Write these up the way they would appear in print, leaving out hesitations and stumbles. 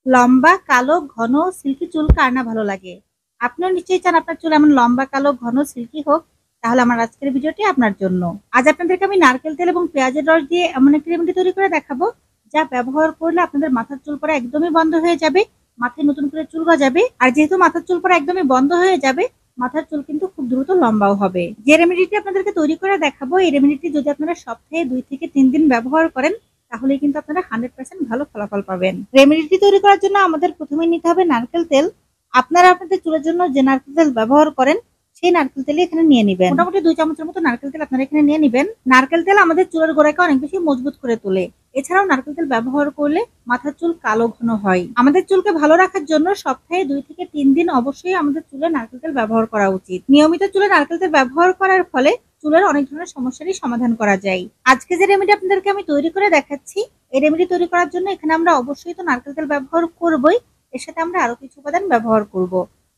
লম্বা, কালো, ঘন, সিল্কি চুল কার না ভালো লাগে? আপনিও নিশ্চয়ই চান আপনার চুল এমন লম্বা, কালো, ঘন, সিল্কি হোক। তাহলে আমার আজকের ভিডিওটি আপনার জন্য। আজ আপনাদেরকে আমি নারকেল তেল এবং পেঁয়াজের রস দিয়ে এমন একটি রেমেডি তৈরি করে দেখাবো, যা ব্যবহার করলে আপনাদের মাথার চুল পড়া একদমই বন্ধ হয়ে যাবে, মাথায় নতুন করে চুল গজাবে। আর যেহেতু মাথার চুল পড়া একদমই বন্ধ হয়ে যাবে, মাথার চুল কিন্তু খুব দ্রুত লম্বাও হবে। যে রেমেডিটি আপনাদেরকে তৈরি করে দেখাবো, এই রেমেডিটি যদি আপনারা সপ্তাহে 2 থেকে 3 দিন ব্যবহার করেন, তাহলে কিন্তু আপনারা 100% ভালো ফলাফল পাবেন। রেমেডিটি তৈরি করার জন্য আমাদের প্রথমে নিতে হবে নারকেল তেল। আপনারা আপনাদের চুলের জন্য যে নারকেল তেল ব্যবহার করেন, সেই নারকেল তেলই এখানে নিয়ে নিবেন। মোটামুটি 2 চামচের মতো নারকেল তেল আপনারা এখানে নিয়ে নিবেন। নারকেল তেল আমাদের চুলের গোড়াকে অনেক বেশি মজবুত করে তোলে। এছাড়াও নারকেল তেল ব্যবহার করলে মাথার চুল কালো ঘন হয়। আমাদের চুলকে ভালো রাখার জন্য সপ্তাহে 2 থেকে 3 দিন অবশ্যই আমাদের চুলে নারকেল তেল ব্যবহার করা উচিত। নিয়মিত চুলে নারকেল তেল ব্যবহার করার ফলে চুলের অনেক ধরনের সমস্যারই সমাধান করা যায়। আজকে যে রেমেডি আপনাদেরকে আমি তৈরি করে দেখাচ্ছি, এই রেমেডি তৈরি করার জন্য এখানে আমরা অবশ্যই তো নারকেল তেল ব্যবহার করবই, এর সাথে আমরা আরো কিছু উপাদান ব্যবহার করব।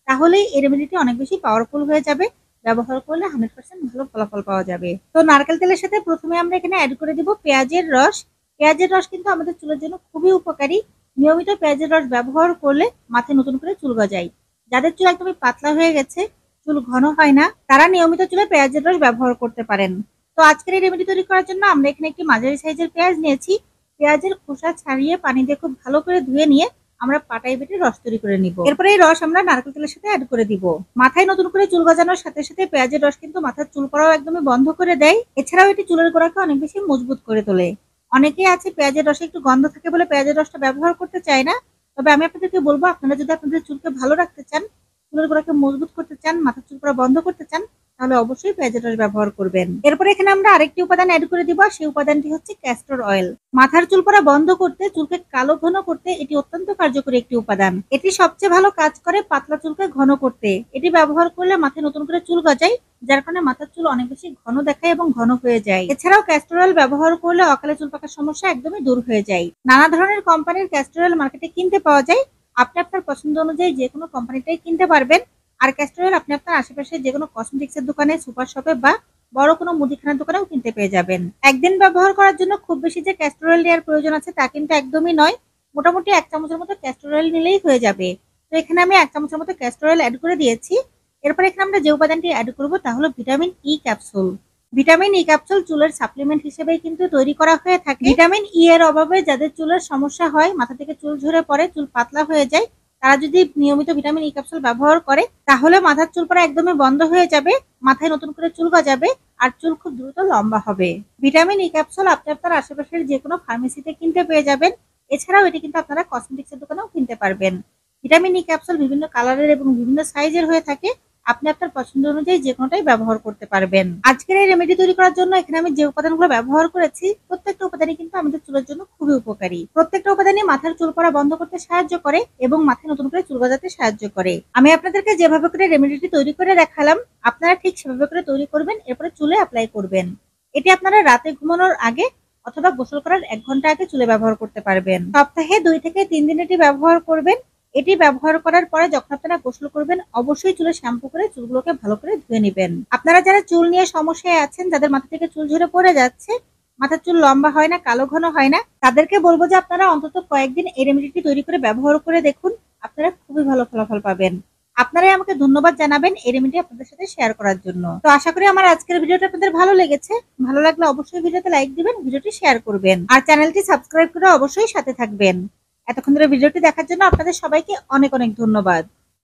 তাহলেই এই রেমেডিটি অনেক বেশি পাওয়ারফুল হয়ে যাবে। ব্যবহার করলে 100% ভালো ফলাফল পাওয়া যাবে। তো নারকেল তেলের সাথে প্রথমে আমরা এখানে অ্যাড করে দিব পেঁয়াজের রস। পেঁয়াজের রস কিন্তু আমাদের চুলের জন্য খুবই উপকারী। নিয়মিত পেঁয়াজের রস ব্যবহার করলে মাথায় নতুন করে চুল গজায়। যাদের চুল একদমই পাতলা হয়ে গেছে, চুল ঘন হয় না, তারা নিয়মিত চুলে পেঁয়াজের রস ব্যবহার করতে পারেন। তো আজকের এই রেমেডি তৈরি করার জন্য আমরা এখানে একটি মাঝারি সাইজের পেঁয়াজ নিয়েছি। পেঁয়াজের খোসা ছাড়িয়ে পানি দিয়ে খুব ভালো করে ধুয়ে নিয়ে আমরা পাটায় বেটে রস তৈরি করে নিব। এরপরে এই রস আমরা নারকেল তেলের সাথে অ্যাড করে দিব। মাথায় নতুন করে চুল গজানোর সাথে সাথে পেঁয়াজের রস কিন্তু মাথার চুল পড়াও একদমই বন্ধ করে দেয়। এছাড়াও এটি চুলের গোড়াকে অনেক বেশি মজবুত করে তোলে। অনেকেই আছে পেঁয়াজের রসে একটু গন্ধ থাকে বলে পেঁয়াজের রসটা ব্যবহার করতে চায় না। তবে আমি আপনাদেরকে বলবো, আপনারা যদি আপনাদের চুলকে ভালো রাখতে চান, চুলের গোড়াকে মজবুত করতে চান, মাথার চুল পড়া বন্ধ করতে চান, তাহলে অবশ্যই পেঁয়াজের রস ব্যবহার করবেন। এরপরে এখানে আমরা আরেকটি উপাদান অ্যাড করে দিব, সেই উপাদানটি হচ্ছে ক্যাস্টর অয়েল। মাথার চুল পড়া বন্ধ করতে, চুলকে কালো ঘন করতে এটি অত্যন্ত কার্যকরী একটি উপাদান। এটি সবচেয়ে ভালো কাজ করে পাতলা চুলকে ঘন করতে। এটি ব্যবহার করলে মাথায় নতুন করে চুল গজায়, যার কারণে মাথার চুল অনেক বেশি ঘন দেখায় এবং ঘন হয়ে যায়। এছাড়াও ক্যাস্টর অয়েল ব্যবহার করলে অকালে চুল পাকার সমস্যা একদমই দূর হয়ে যায়। নানা ধরনের কোম্পানির ক্যাস্টর অয়েল মার্কেটে কিনতে পাওয়া যায়। আপনি আপনার পছন্দ অনুযায়ী যে কোনো কোম্পানিটাই কিনতে পারবেন। আর ক্যাস্টর অয়েল আপনি আপনার আশেপাশে যে কোনো কসমেটিক্সের দোকানে, সুপার শপে বা বড় কোনো মুদিখানার দোকানেও কিনতে পেয়ে যাবেন। একদিন ব্যবহার করার জন্য খুব বেশি যে ক্যাস্টর অয়েল নেওয়ার প্রয়োজন আছে তা কিন্তু একদমই নয়। মোটামুটি 1 চামচের মতো ক্যাস্টর অয়েল নিলেই হয়ে যাবে। তো এখানে আমি 1 চামচের মতো ক্যাস্টর অয়েল অ্যাড করে দিয়েছি। এরপর এখানে আমরা যে উপাদানটি অ্যাড করব তা হলো vitamin E capsule. Vitamin E capsule চুলের সাপ্লিমেন্ট হিসেবেই কিন্তু তৈরি করা হয়ে থাকে। ভিটামিন ই এর অভাবে যাদের চুলের সমস্যা হয়, মাথা থেকে চুল ঝরে পড়ে, চুল পাতলা হয়ে যায়, তারা যদি নিয়মিত ভিটামিন ই ক্যাপসুল ব্যবহার করে, তাহলে মাথার চুল পড়া একদমই বন্ধ হয়ে যাবে, মাথায় নতুন করে চুল গজাবে, আর চুল খুব দ্রুত লম্বা হবে। ভিটামিন ই ক্যাপসুল আপনি আপনার আশেপাশের যে কোনো ফার্মেসিতে কিনতে পেয়ে যাবেন। এছাড়াও এটি কিন্তু আপনারা কসমেটিক্সের দোকানেও কিনতে পারবেন। ভিটামিন ই ক্যাপসুল বিভিন্ন কালারের এবং বিভিন্ন সাইজের হয়ে থাকে। আপনি আপনার পছন্দ অনুযায়ী যে কোনোটাই ব্যবহার করতে পারবেন। আজকের এই রেমেডি তৈরি করার জন্য এখানে আমি যে উপাদানগুলো ব্যবহার করেছি, প্রত্যেকটা উপাদানই কিন্তু আমাদের চুলের জন্য খুবই উপকারী। প্রত্যেকটা উপাদানই মাথার চুল পড়া বন্ধ করতে সাহায্য করে এবং মাথায় নতুন করে চুল গজাতে সাহায্য করে। আমি আপনাদেরকে যেভাবে করে রেমেডিটি তৈরি করে দেখালাম, আপনারা ঠিক সেভাবে করে তৈরি করবেন, এরপরে চুলে অ্যাপ্লাই করবেন। এটি আপনারা রাতে ঘুমানোর আগে অথবা গোসল করার 1 ঘন্টা আগে চুলে ব্যবহার করতে পারবেন। সপ্তাহে 2 থেকে 3 দিন এটি ব্যবহার করবেন। এটি ব্যবহার করার পরে যখন আপনারা গোসল করবেন, অবশ্যই চুলে শ্যাম্পু করে চুলগুলোকে ভালো করে ধুয়ে নেবেন। আপনারা যারা চুল নিয়ে সমস্যায় আছেন, যাদের মাথা থেকে চুল ঝরে পড়ে যাচ্ছে, মাথার চুল লম্বা হয় না, কালো ঘন হয় না, তাদেরকে বলবো যে আপনারা অন্তত কয়েকদিন এই রেমেডিটি তৈরি করে ব্যবহার করে দেখুন। আপনারা খুবই ভালো ফলাফল পাবেন। আপনারাই আমাকে ধন্যবাদ জানাবেন এই রেমেডি আপনাদের সাথে শেয়ার করার জন্য। তো আশা করি আমার আজকের ভিডিওটা আপনাদের ভালো লেগেছে। ভালো লাগলে অবশ্যই ভিডিওতে লাইক দিবেন, ভিডিওটি শেয়ার করবেন, আর চ্যানেলটি সাবস্ক্রাইব করে অবশ্যই সাথে থাকবেন। এতক্ষণ ধরে ভিডিওটি দেখার জন্য আপনাদের সবাইকে অনেক অনেক ধন্যবাদ।